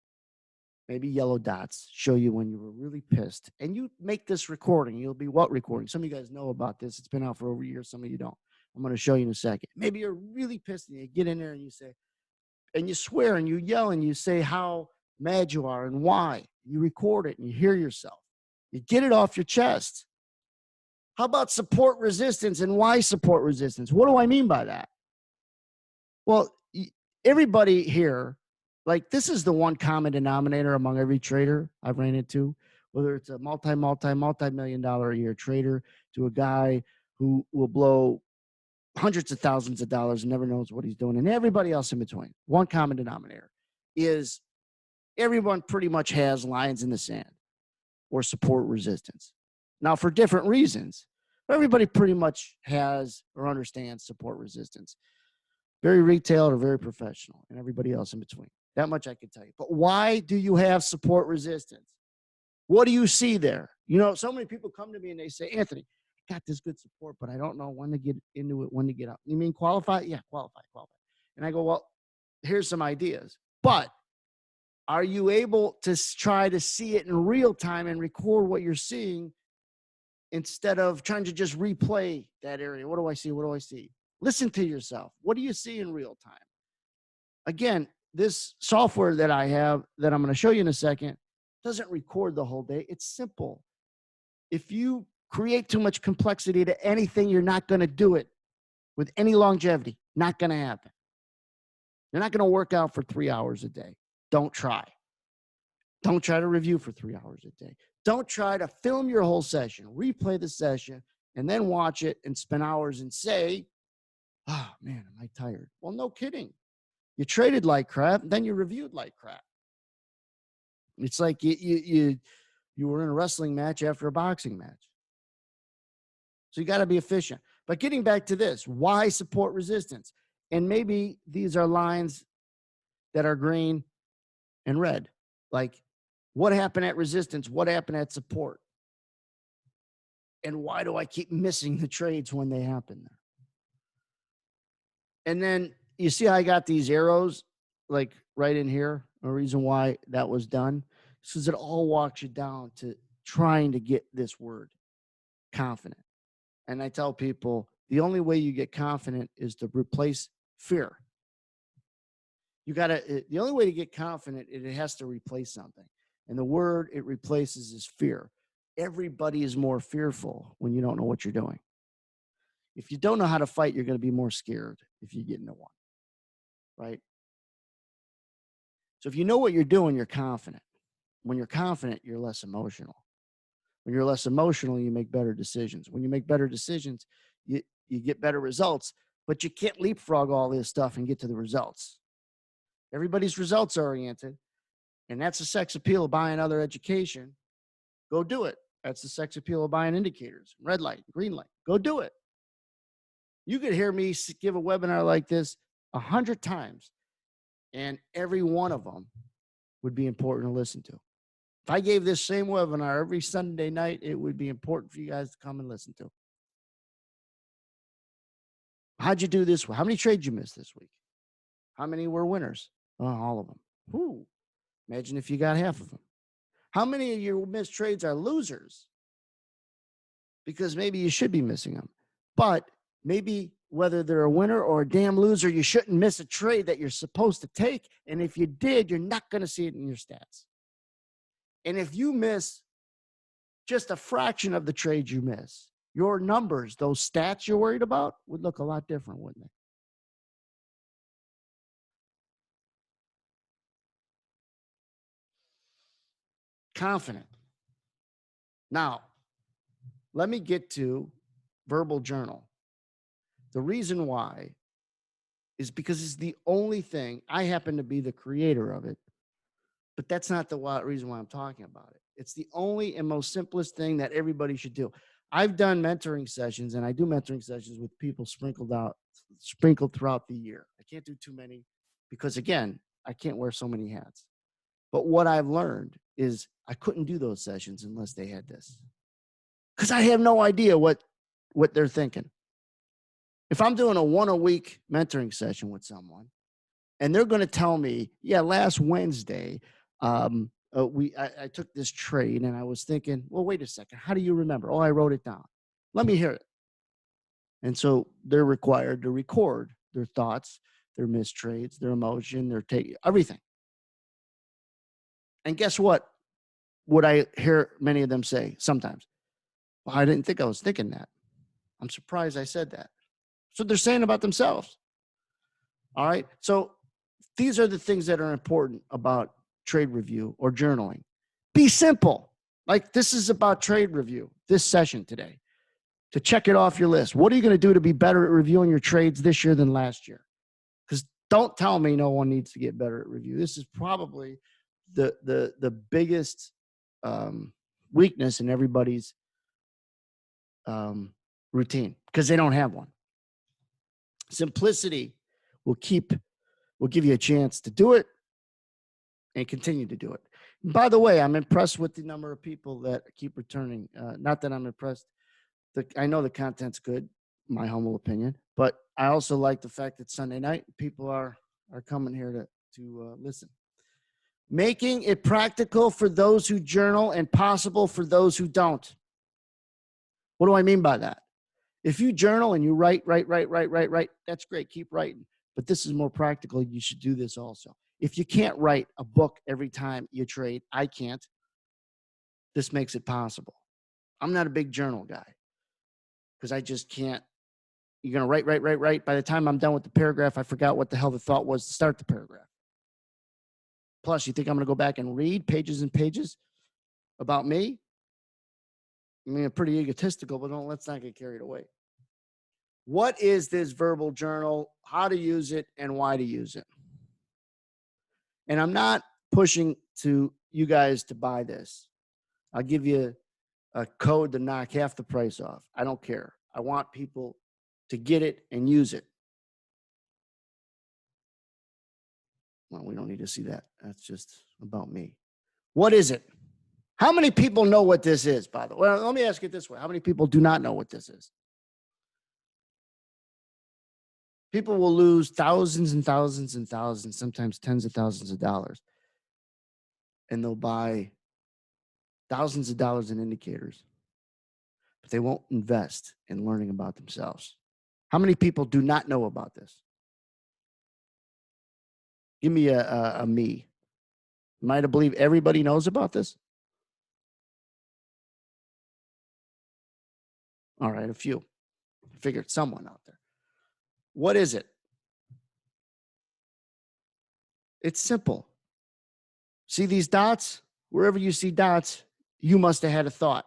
S1: Maybe yellow dots show you when you were really pissed. And you make this recording. You'll be what recording? Some of you guys know about this. It's been out for over a year. Some of you don't. I'm going to show you in a second. Maybe you're really pissed and you get in there and you say, and you swear and you yell and you say how mad you are and why. You record it and you hear yourself. You get it off your chest. How about support resistance and why support resistance? What do I mean by that? Well, everybody here, like, this is the one common denominator among every trader I've ran into, whether it's a multi-million dollar a year trader to a guy who will blow hundreds of thousands of dollars and never knows what he's doing, and everybody else in between. One common denominator is everyone pretty much has lines in the sand or support resistance. Now, for different reasons, everybody pretty much has or understands support resistance. Very retail or very professional, and everybody else in between. That much I can tell you. But why do you have support resistance? What do you see there? You know, so many people come to me and they say, Anthony, I got this good support, but I don't know when to get into it, when to get out. You mean qualify? Yeah, qualify. And I go, well, here's some ideas. But are you able to try to see it in real time and record what you're seeing instead of trying to just replay that area? What do I see? What do I see? Listen to yourself. What do you see in real time? Again, this software that I have that I'm going to show you in a second doesn't record the whole day. It's simple. If you create too much complexity to anything, you're not going to do it with any longevity. Not going to happen. You're not going to work out for 3 hours a day. Don't try. Don't try to review for 3 hours a day. Don't try to film your whole session, replay the session, and then watch it and spend hours and say, oh, man, am I tired? Well, no kidding. You traded like crap, then you reviewed like crap. It's like you were in a wrestling match after a boxing match. So you got to be efficient. But getting back to this, why support resistance? And maybe these are lines that are green and red. Like, what happened at resistance? What happened at support? And why do I keep missing the trades when they happen there? And then you see how I got these arrows like right in here? A reason why that was done is because it all walks you down to trying to get this word, confident. And I tell people the only way you get confident is to replace fear. The only way to get confident, it has to replace something. And the word it replaces is fear. Everybody is more fearful when you don't know what you're doing. If you don't know how to fight, you're going to be more scared if you get into one, right? So if you know what you're doing, you're confident. When you're confident, you're less emotional. When you're less emotional, you make better decisions. When you make better decisions, you get better results, but you can't leapfrog all this stuff and get to the results. Everybody's results oriented, and that's the sex appeal of buying other education. Go do it. That's the sex appeal of buying indicators, red light, green light. Go do it. You could hear me give a webinar like this 100 times, and every one of them would be important to listen to. If I gave this same webinar every Sunday night, it would be important for you guys to come and listen to. How'd you do this? How many trades you missed this week? How many were winners? Oh, all of them. Whew. Imagine if you got half of them. How many of your missed trades are losers? Because maybe you should be missing them. But maybe whether they're a winner or a damn loser, you shouldn't miss a trade that you're supposed to take. And if you did, you're not going to see it in your stats. And if you miss just a fraction of the trades you miss, your numbers, those stats you're worried about, would look a lot different, wouldn't they? Confident. Now, let me get to verbal journal. The reason why is because it's the only thing. I happen to be the creator of it, but that's not the reason why I'm talking about it. It's the only and most simplest thing that everybody should do. I've done mentoring sessions, and I do mentoring sessions with people sprinkled throughout the year. I can't do too many because, again, I can't wear so many hats. But what I've learned is I couldn't do those sessions unless they had this, because I have no idea what they're thinking. If I'm doing a one-a-week mentoring session with someone, and they're going to tell me, yeah, last Wednesday, I took this trade, and I was thinking, well, wait a second. How do you remember? Oh, I wrote it down. Let me hear it. And so they're required to record their thoughts, their missed trades, their emotion, their everything. And guess what? What I hear many of them say sometimes, well, I didn't think I was thinking that. I'm surprised I said that. So they're saying about themselves. All right. So these are the things that are important about trade review or journaling. Be simple. Like, this is about trade review, this session today, to check it off your list. What are you going to do to be better at reviewing your trades this year than last year? Because don't tell me no one needs to get better at review. This is probably the biggest weakness in everybody's routine, because they don't have one. Simplicity will give you a chance to do it and continue to do it. And by the way, I'm impressed with the number of people that keep returning. Not that I'm impressed. I know the content's good, my humble opinion, but I also like the fact that Sunday night people are coming here to listen. Making it practical for those who journal and possible for those who don't. What do I mean by that? If you journal and you write, that's great. Keep writing. But this is more practical. You should do this also. If you can't write a book every time you trade, I can't. This makes it possible. I'm not a big journal guy because I just can't. You're going to write. By the time I'm done with the paragraph, I forgot what the hell the thought was to start the paragraph. Plus, you think I'm going to go back and read pages and pages about me? I mean, I'm pretty egotistical, but let's not get carried away. What is this verbal journal? How to use it and why to use it? And I'm not pushing to you guys to buy this. I'll give you a code to knock half the price off. I don't care. I want people to get it and use it. Well, we don't need to see that. That's just about me. What is it? How many people know what this is, by the way? Well, let me ask it this way. How many people do not know what this is? People will lose thousands and thousands and thousands, sometimes tens of thousands of dollars. And they'll buy thousands of dollars in indicators, but they won't invest in learning about themselves. How many people do not know about this? Give me a me. Am I to believe everybody knows about this? All right, a few. I figured someone out there. What is it? It's simple. See these dots? Wherever you see dots, you must have had a thought.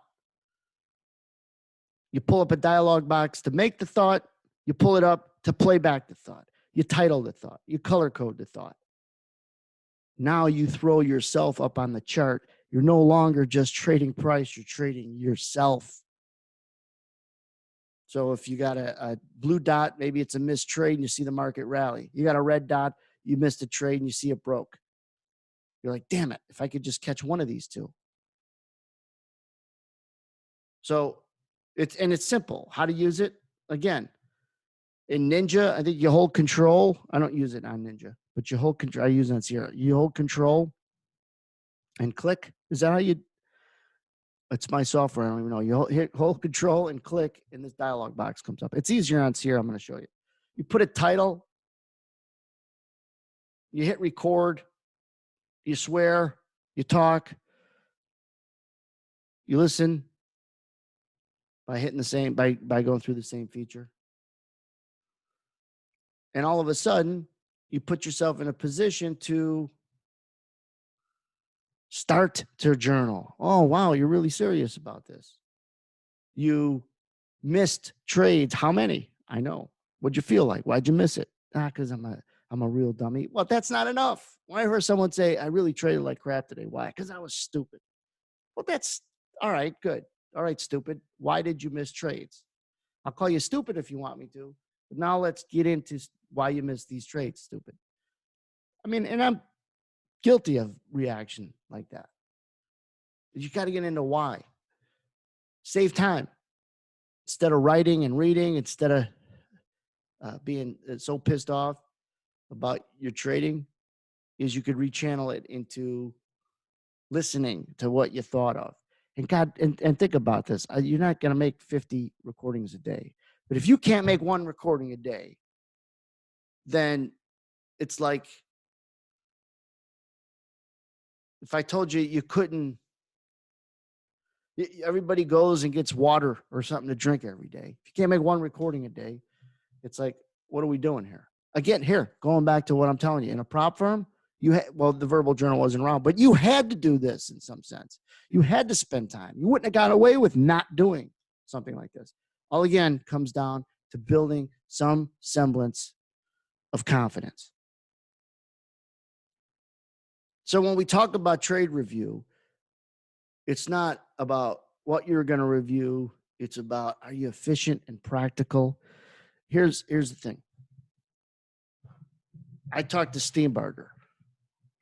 S1: You pull up a dialog box to make the thought. You pull it up to play back the thought. You title the thought. You color code the thought. Now you throw yourself up on the chart. You're no longer just trading price. You're trading yourself. So if you got a blue dot, maybe it's a missed trade and you see the market rally. You got a red dot, you missed a trade and you see it broke. You're like, damn it, if I could just catch one of these two. So it's simple. How to use it? Again, in Ninja, I think you hold control. I don't use it on Ninja, but you hold control. I use it on Sierra. You hold control and click. Is that how you? It's my software. I don't even know. You hold control and click, and this dialog box comes up. It's easier on Sierra. I'm going to show you. You put a title, you hit record, you swear, you talk, you listen by hitting the same, by going through the same feature. And all of a sudden, you put yourself in a position to start to journal. Oh, wow, you're really serious about this. You missed trades. How many? I know. What'd you feel like? Why'd you miss it? Because I'm a real dummy. Well, that's not enough. When I heard someone say, I really traded like crap today. Why? Because I was stupid. Well, that's all right. Good. All right, stupid. Why did you miss trades? I'll call you stupid if you want me to. But now let's get into why you missed these trades, stupid. I mean, and I'm guilty of reaction like that. You got to get into why. Save time. Instead of writing and reading, instead of being so pissed off about your trading, is you could rechannel it into listening to what you thought of. And God, and think about this. You're not going to make 50 recordings a day. But if you can't make one recording a day, then it's like if I told you you couldn't, everybody goes and gets water or something to drink every day. If you can't make one recording a day, it's like, what are we doing here? Again, here, going back to what I'm telling you, in a prop firm, well, the verbal journal wasn't around, but you had to do this in some sense. You had to spend time. You wouldn't have got away with not doing something like this. All again comes down to building some semblance of confidence. So when we talk about trade review, it's not about what you're going to review. It's about, are you efficient and practical? Here's the thing. I talked to Steenbarger,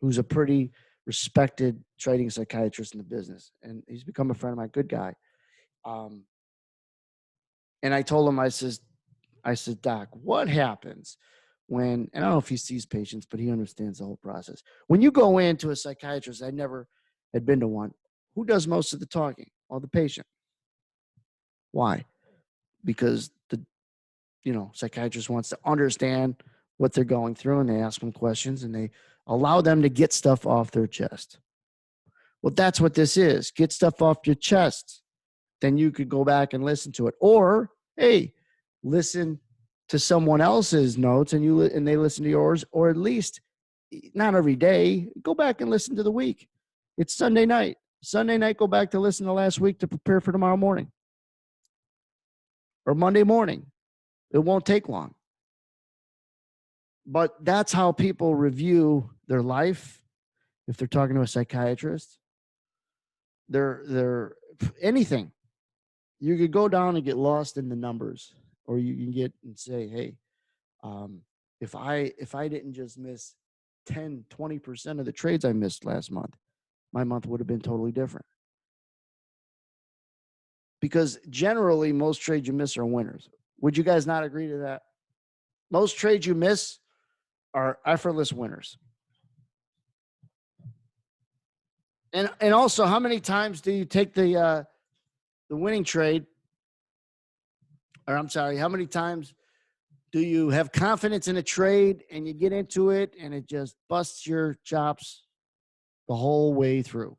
S1: who's a pretty respected trading psychiatrist in the business, and he's become a friend of mine, good guy. And I told him, I said, Doc, what happens when, and I don't know if he sees patients, but he understands the whole process. When you go into a psychiatrist, I never had been to one, who does most of the talking? Well, the patient. Why? Because the psychiatrist wants to understand what they're going through, and they ask them questions and they allow them to get stuff off their chest. Well, that's what this is. Get stuff off your chest. Then you could go back and listen to it. Or, hey, listen to someone else's notes and they listen to yours, or at least not every day. Go back and listen to the week. It's Sunday night. Sunday night, go back to listen to last week to prepare for tomorrow morning. Or Monday morning. It won't take long. But that's how people review their life. If they're talking to a psychiatrist, they're anything. You could go down and get lost in the numbers, or you can get and say, hey, if I didn't just miss 10, 20% of the trades I missed last month, my month would have been totally different. Because generally, most trades you miss are winners. Would you guys not agree to that? Most trades you miss are effortless winners. And also, how many times do you take the winning trade? Or I'm sorry, how many times do you have confidence in a trade and you get into it and it just busts your chops the whole way through?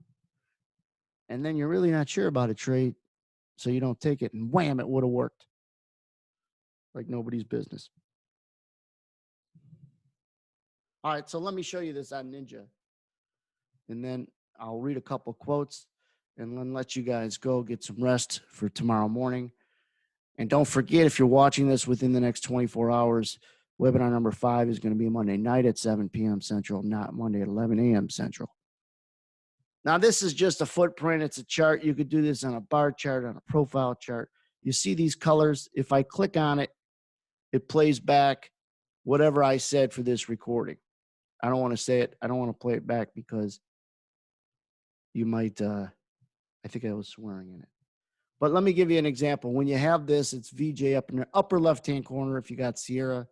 S1: And then you're really not sure about a trade, so you don't take it, and wham, it would have worked. Like nobody's business. All right, so let me show you this on Ninja. And then I'll read a couple quotes and then let you guys go get some rest for tomorrow morning. And don't forget, if you're watching this within the next 24 hours, webinar number 5 is going to be Monday night at 7 p.m. Central, not Monday at 11 a.m. Central. Now, this is just a footprint. It's a chart. You could do this on a bar chart, on a profile chart. You see these colors. If I click on it, it plays back whatever I said for this recording. I don't want to say it. I don't want to play it back because you might, I think I was swearing in it. But let me give you an example. When you have this, it's VJ up in the upper left-hand corner if you got Sierra,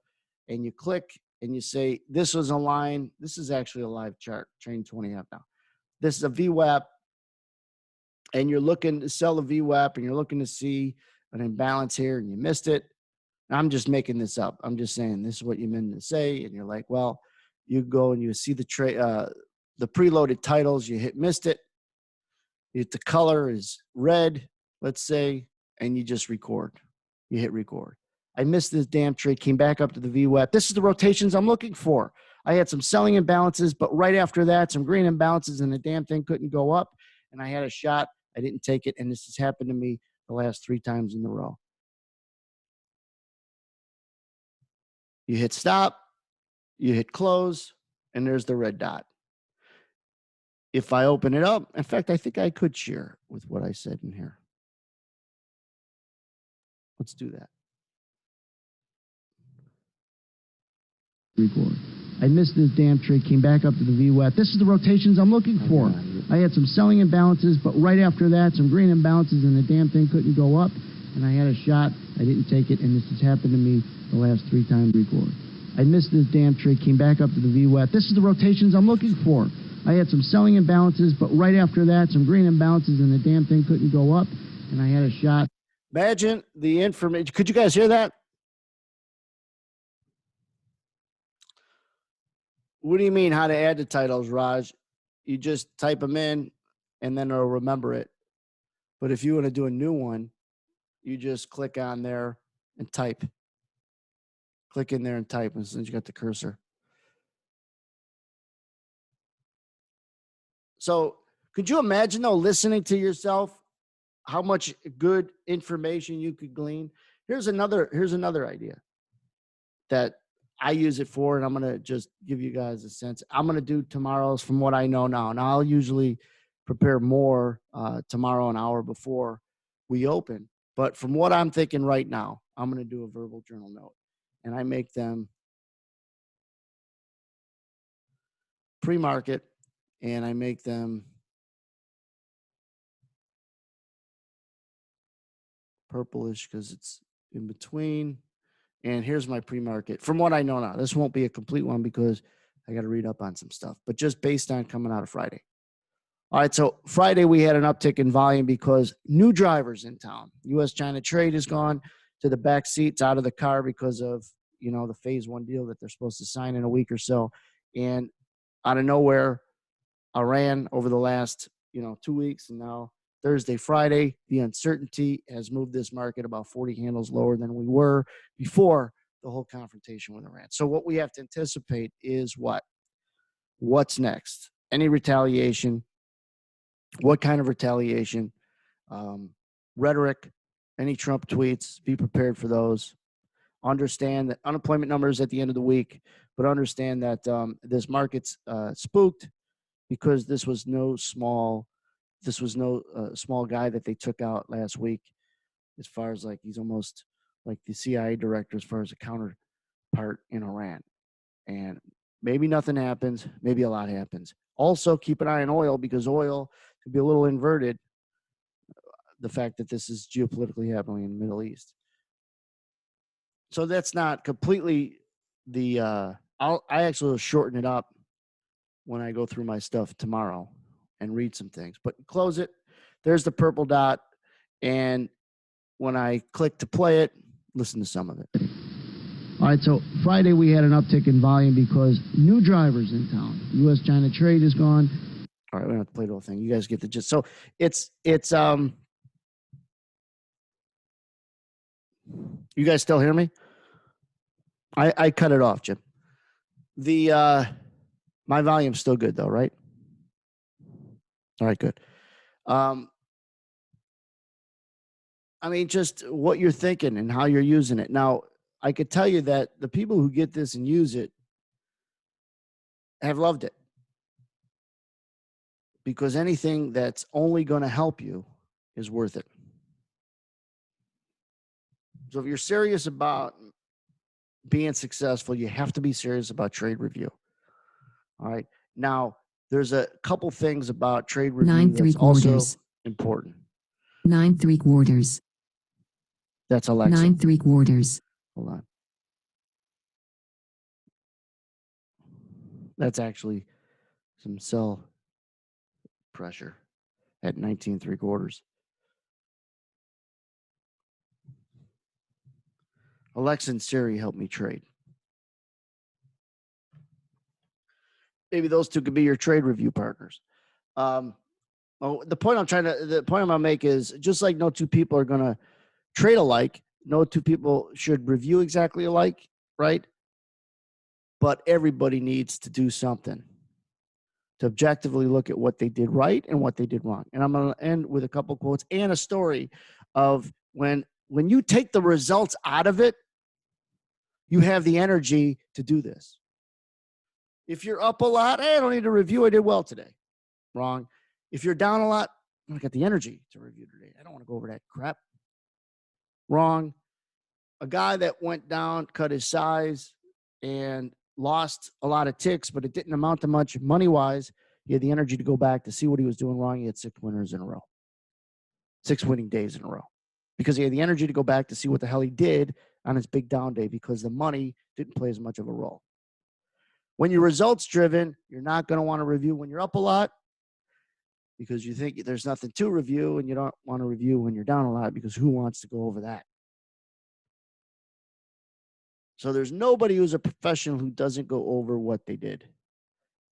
S1: and you click and you say, this was a line. This is actually a live chart, Train 20 half now. This is a VWAP, and you're looking to sell a VWAP, and you're looking to see an imbalance here, and you missed it. I'm just making this up. I'm just saying this is what you meant to say. And you're like, well, you go and you see the preloaded titles. You missed it. The color is red, let's say, and you just record. You hit record. I missed this damn trade, came back up to the VWAP. This is the rotations I'm looking for. I had some selling imbalances, but right after that, some green imbalances, and the damn thing couldn't go up. And I had a shot. I didn't take it, and this has happened to me the last 3 times in a row. You hit stop, you hit close, and there's the red dot. If I open it up, in fact, I think I could share with what I said in here. Let's do that. Record. I missed this damn trade, came back up to the VWAP. This is the rotations I'm looking for. I had some selling imbalances, but right after that, some green imbalances, and the damn thing couldn't go up. And I had a shot. I didn't take it, and this has happened to me the last 3 times. Record. I missed this damn trade, came back up to the VWAP. This is the rotations I'm looking for. I had some selling imbalances, but right after that, some green imbalances, and the damn thing couldn't go up. And I had a shot. Imagine the information. Could you guys hear that? What do you mean how to add the titles, Raj? You just type them in, and then it'll remember it. But if you want to do a new one, you just click on there and type. Click in there and type, and since you got the cursor. So could you imagine, though, listening to yourself, how much good information you could glean? Here's another idea that I use it for, and I'm going to just give you guys a sense. I'm going to do tomorrow's from what I know now. Now, I'll usually prepare more tomorrow an hour before we open. But from what I'm thinking right now, I'm going to do a verbal journal note. And I make them pre-market, and I make them purplish because it's in between. And here's my pre-market from what I know now. This won't be a complete one because I got to read up on some stuff, but just based on coming out of Friday. All right, so Friday we had an uptick in volume because new drivers in town. U.S.-China trade has gone to the back seats out of the car because of, the phase 1 deal that they're supposed to sign in a week or so. And out of nowhere, Iran over the last, 2 weeks, and now Thursday, Friday, the uncertainty has moved this market about 40 handles lower than we were before the whole confrontation with Iran. So what we have to anticipate is what? What's next? Any retaliation? What kind of retaliation? Rhetoric? Any Trump tweets? Be prepared for those. Understand that unemployment numbers at the end of the week, but understand that this market's spooked because this was no small guy that they took out last week. As far as he's almost like the CIA director as far as a counterpart in Iran. And maybe nothing happens, maybe a lot happens. Also, keep an eye on oil because oil could be a little inverted. The fact that this is geopolitically happening in the Middle East. So that's not completely I actually will shorten it up when I go through my stuff tomorrow and read some things. But close it. There's the purple dot. And when I click to play it, listen to some of it. All right, so Friday we had an uptick in volume because new drivers in town. U.S.-China trade is gone. All right, we don't have to play the whole thing. You guys get the gist. So it's you guys still hear me? I cut it off, Jim. My volume's still good though, right? All right, good. Just what you're thinking and how you're using it. Now, I could tell you that the people who get this and use it have loved it. Because anything that's only going to help you is worth it. So if you're serious about being successful, you have to be serious about trade review. All right. Now, there's a couple things about trade review that's also important.
S2: 9 3/4.
S1: That's Alexa.
S2: 9 3/4.
S1: Hold on. That's actually some sell pressure at 19 3/4. Alexa and Siri help me trade. Maybe those two could be your trade review partners. The point I'm going to make is just like no two people are going to trade alike, no two people should review exactly alike, right? But everybody needs to do something to objectively look at what they did right and what they did wrong. And I'm going to end with a couple quotes and a story of when you take the results out of it, you have the energy to do this. If you're up a lot, hey, I don't need to review. I did well today. Wrong. If you're down a lot, I don't got the energy to review today. I don't want to go over that crap. Wrong. A guy that went down, cut his size, and lost a lot of ticks, but it didn't amount to much money-wise. He had the energy to go back to see what he was doing wrong. He had 6 winners in a row. 6 winning days in a row. Because he had the energy to go back to see what the hell he did on his big down day because the money didn't play as much of a role. When you're results driven, you're not going to want to review when you're up a lot because you think there's nothing to review, and you don't want to review when you're down a lot because who wants to go over that? So there's nobody who's a professional who doesn't go over what they did.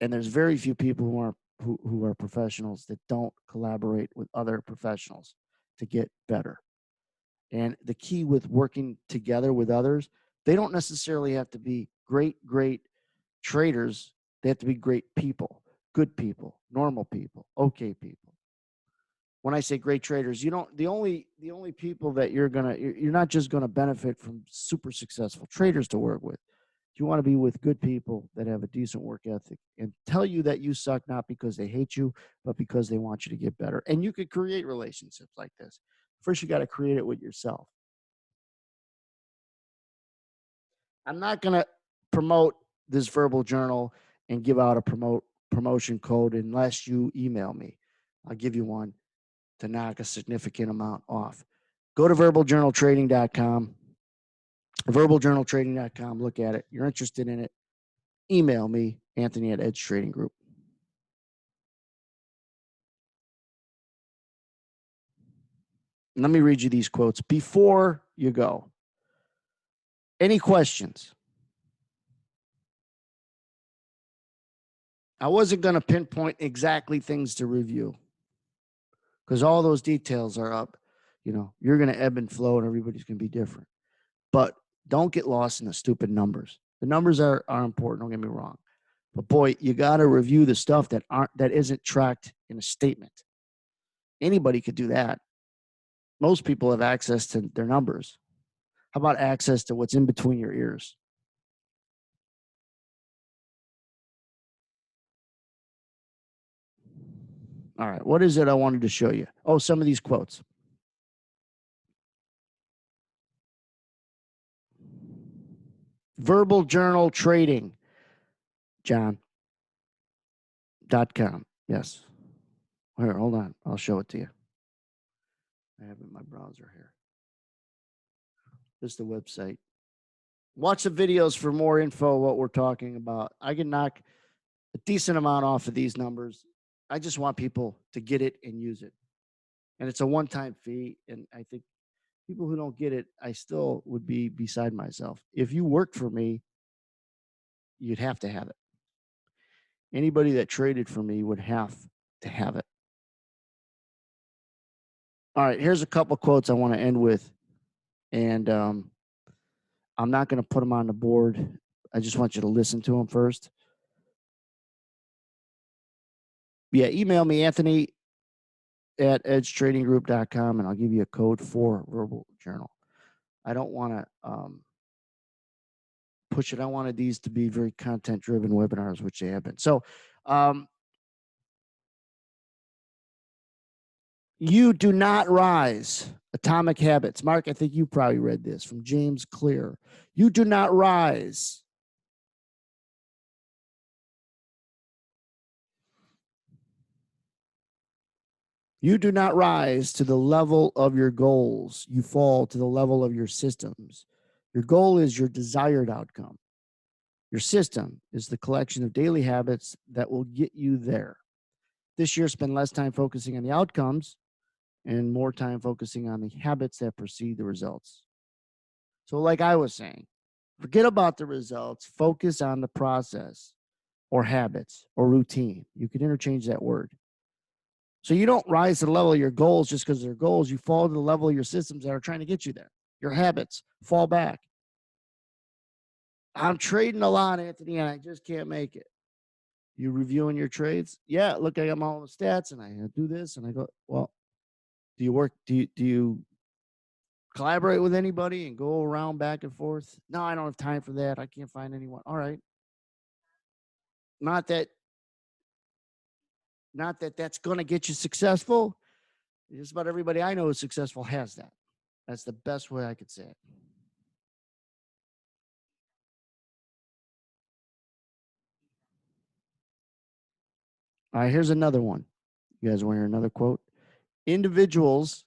S1: And there's very few people who are professionals that don't collaborate with other professionals to get better. And the key with working together with others, they don't necessarily have to be great traders. They have to be great people, good people, normal people, okay people. When I say great traders, the only people that you're not just gonna benefit from super successful traders to work with. You want to be with good people that have a decent work ethic and tell you that you suck, not because they hate you, but because they want you to get better. And you could create relationships like this. First, you got to create it with yourself. I'm not going to promote this verbal journal and give out a promotion code unless you email me. I'll give you one to knock a significant amount off. Go to verbaljournaltrading.com. verbaljournaltrading.com. Look at it. You're interested in it. Email me, Anthony at Edge Trading Group. Let me read you these quotes before you go. Any questions? I wasn't going to pinpoint exactly things to review because all those details are up. You're going to ebb and flow and everybody's going to be different. But don't get lost in the stupid numbers. The numbers are important, don't get me wrong. But boy, you got to review the stuff that isn't tracked in a statement. Anybody could do that. Most people have access to their numbers. How about access to what's in between your ears? All right, what is it I wanted to show you? Oh, some of these quotes. Verbal Journal Trading, John.com. Yes. Here, hold on. I'll show it to you. I have it in my browser here. This is the website. Watch the videos for more info what we're talking about. I can knock a decent amount off of these numbers. I just want people to get it and use it. And it's a one-time fee. And I think people who don't get it, I still would be beside myself. If you work for me, you'd have to have it. Anybody that traded for me would have to have it. All right, here's a couple quotes I want to end with. And I'm not going to put them on the board. I just want you to listen to them first. Yeah, email me, Anthony at edgetradinggroup.com, and I'll give you a code for Verbal Journal. I don't want to push it. I wanted these to be very content-driven webinars, which they have been. So you do not rise. Atomic Habits. Mark, I think you probably read this from James Clear. You do not rise. You do not rise to the level of your goals. You fall to the level of your systems. Your goal is your desired outcome. Your system is the collection of daily habits that will get you there. This year, spend less time focusing on the outcomes and more time focusing on the habits that precede the results. So, like I was saying, forget about the results, focus on the process or habits or routine. You could interchange that word. So you don't rise to the level of your goals just because they're goals. You fall to the level of your systems that are trying to get you there. Your habits fall back. I'm trading a lot, Anthony, and I just can't make it. You reviewing your trades? Yeah, look, I got my own stats and I do this and I go, well, do you work? Do you collaborate with anybody and go around back and forth? No, I don't have time for that. I can't find anyone. All right. Not that that's going to get you successful. Just about everybody I know is successful has that. That's the best way I could say it. All right, here's another one. You guys want to hear another quote? Individuals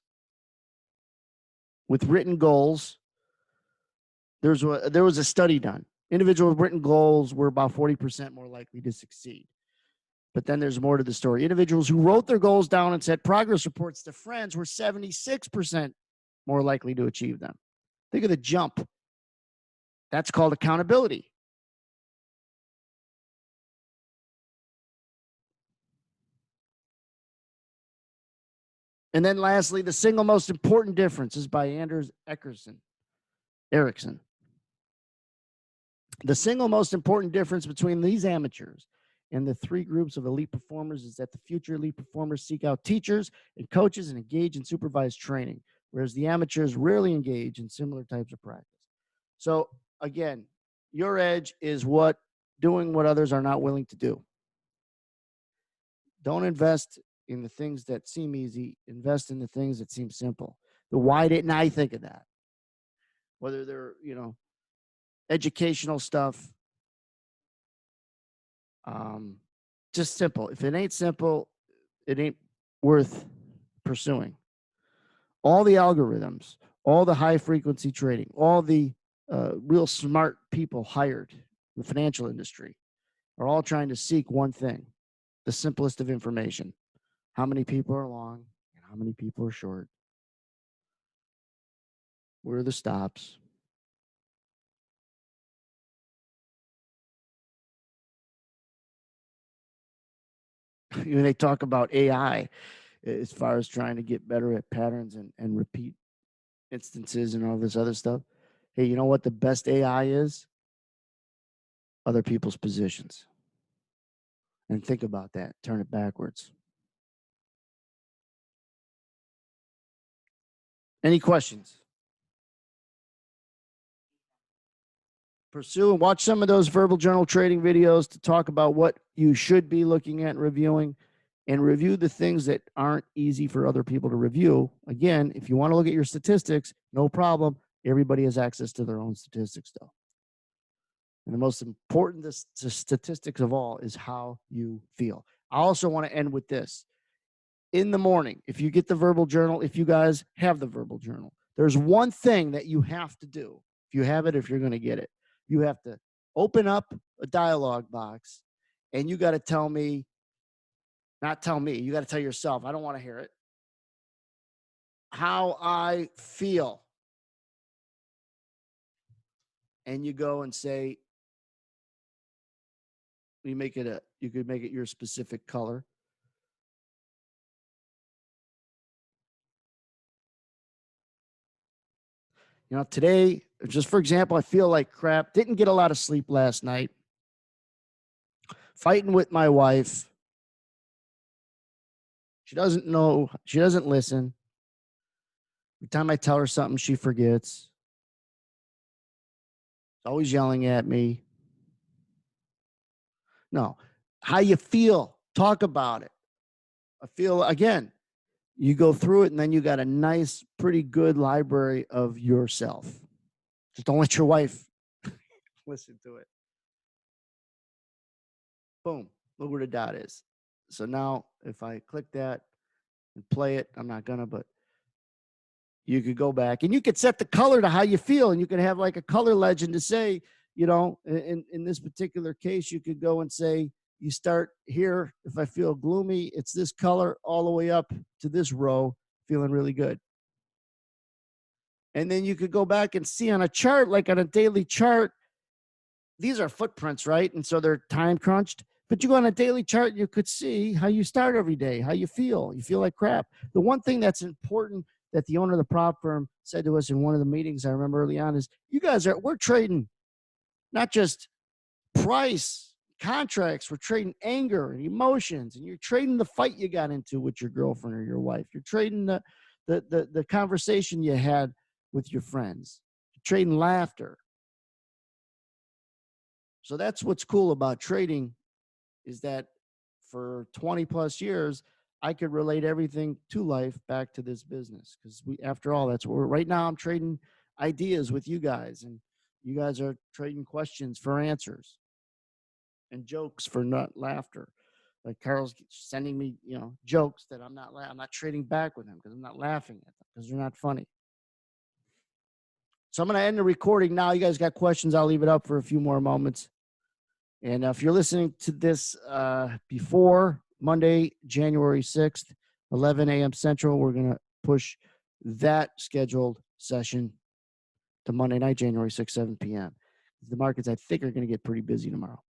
S1: with written goals. There was a study done. Individuals with written goals were about 40% more likely to succeed. But then there's more to the story. Individuals who wrote their goals down and sent progress reports to friends were 76% more likely to achieve them. Think of the jump. That's called accountability. And then lastly, the single most important difference is by Anders Ericsson. The single most important difference between these amateurs and the three groups of elite performers is that the future elite performers seek out teachers and coaches and engage in supervised training, whereas the amateurs rarely engage in similar types of practice. So again, your edge is doing what others are not willing to do. Don't invest in the things that seem easy. Invest in the things that seem simple. The why didn't I think of that? Whether they're, educational stuff, just simple. If it ain't simple, it ain't worth pursuing. All the algorithms, all the high frequency trading, all the real smart people hired in the financial industry are all trying to seek one thing, the simplest of information. How many people are long and how many people are short? Where are the stops? When they talk about AI as far as trying to get better at patterns and repeat instances and all this other stuff. Hey, you know what the best AI is? Other people's positions. And think about that. Turn it backwards. Any questions? Pursue and watch some of those verbal journal trading videos to talk about what you should be looking at and reviewing, and review the things that aren't easy for other people to review. Again, if you want to look at your statistics, no problem. Everybody has access to their own statistics, though. And the most important statistics of all is how you feel. I also want to end with this. In the morning, if you get the verbal journal, if you guys have the verbal journal, there's one thing that you have to do. If you have it, if you're going to get it, you have to open up a dialogue box and you got to tell me, not tell me, you got to tell yourself, I don't want to hear it, how I feel. And you go and say, you could make it your specific color. Today, just for example, I feel like crap. Didn't get a lot of sleep last night. Fighting with my wife. She doesn't know. She doesn't listen. Every time I tell her something, she forgets. Always yelling at me. No. How you feel? Talk about it. I feel, again, you go through it and then you got a nice, pretty good library of yourself. Just don't let your wife listen to it. Boom. Look where the dot is. So now if I click that and play it, I'm not going to, but you could go back and you could set the color to how you feel. And you could have like a color legend to say, in this particular case, you could go and say, you start here. If I feel gloomy, it's this color all the way up to this row, feeling really good. And then you could go back and see on a chart, like on a daily chart, these are footprints, right? And so they're time crunched. But you go on a daily chart, you could see how you start every day, how you feel. You feel like crap. The one thing that's important that the owner of the prop firm said to us in one of the meetings I remember early on is, we're trading not just price, contracts, we're trading anger and emotions, and you're trading the fight you got into with your girlfriend or your wife. You're trading the conversation you had with your friends. You're trading laughter. So that's what's cool about trading, is that for 20 plus years, I could relate everything to life back to this business. Because after all, that's where right now I'm trading ideas with you guys, and you guys are trading questions for answers and jokes for not laughter. Like Carl's sending me, jokes that I'm not trading back with him because I'm not laughing at them because they're not funny. So I'm going to end the recording now. You guys got questions? I'll leave it up for a few more moments. And if you're listening to this before Monday, January 6th, 11 a.m. Central, we're going to push that scheduled session to Monday night, January 6th, 7 p.m. The markets, I think, are going to get pretty busy tomorrow.